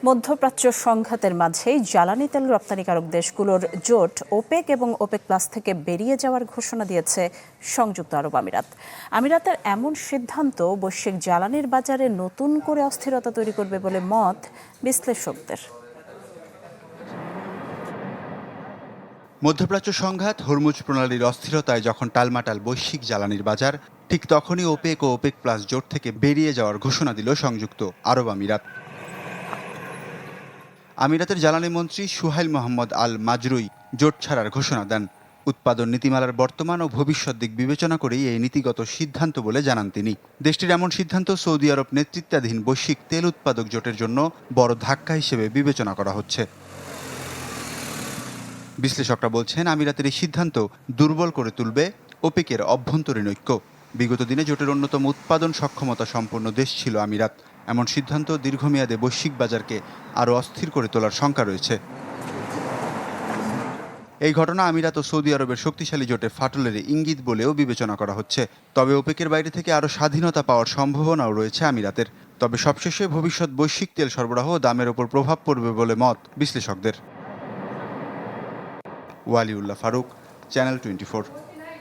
মধ্যপ্রাচ্য সংঘাতের মাঝেই জ্বালানি তেল রপ্তানিকারক দেশগুলোর জোট ওপেক এবং ওপেক প্লাস থেকে বেরিয়ে যাওয়ার ঘোষণা দিয়েছে সংযুক্ত আরব আমিরাত। আমিরাতের এমন সিদ্ধান্ত বৈশ্বিক জ্বালানির বাজারে নতুন করে অস্থিরতা তৈরি করবে বলে মত বিশ্লেষকদের। মধ্যপ্রাচ্য সংঘাত, হরমুজ প্রণালীর অস্থিরতায় যখন টালমাটাল বৈশ্বিক জ্বালানির বাজার, ঠিক তখনই ওপেক ও ওপেক প্লাস জোট থেকে বেরিয়ে যাওয়ার ঘোষণা দিল সংযুক্ত আরব আমিরাত। আমিরাতের জ্বালানি মন্ত্রী সুহাইল মোহাম্মদ আল মাজরুই জোট ছাড়ার ঘোষণা দেন। উৎপাদন নীতিমালার বর্তমান ও ভবিষ্যৎ দিক বিবেচনা করেই এই নীতিগত সিদ্ধান্ত বলে জানান তিনি। দেশটির এমন সিদ্ধান্ত সৌদি আরব নেতৃত্বাধীন বৈশ্বিক তেল উৎপাদক জোটের জন্য বড় ধাক্কা হিসেবে বিবেচনা করা হচ্ছে। বিশ্লেষকরা বলছেন, আমিরাতের এই সিদ্ধান্ত দুর্বল করে তুলবে ওপেকের অভ্যন্তরীণ ঐক্য। বিগত দিনে জোটের অন্যতম উৎপাদন সক্ষমতা সম্পন্ন দেশ ছিল আমিরাত। এমন সিদ্ধান্ত দীর্ঘমেয়াদে বৈশ্বিক বাজারকে আরও অস্থির করে তোলার শঙ্কা রয়েছে। এই ঘটনা আমিরাত ও সৌদি আরবের শক্তিশালী জোটে ফাটলের ইঙ্গিত বলেও বিবেচনা করা হচ্ছে। তবে ওপেকের বাইরে থেকে আরও স্বাধীনতা পাওয়ার সম্ভাবনাও রয়েছে আমিরাতের। তবে সবশেষে ভবিষ্যৎ বৈশ্বিক তেল সরবরাহ দামের ওপর প্রভাব পড়বে বলে মত বিশ্লেষকদের। ওয়ালিউল্লাহ ফারুক, চ্যানেল 24।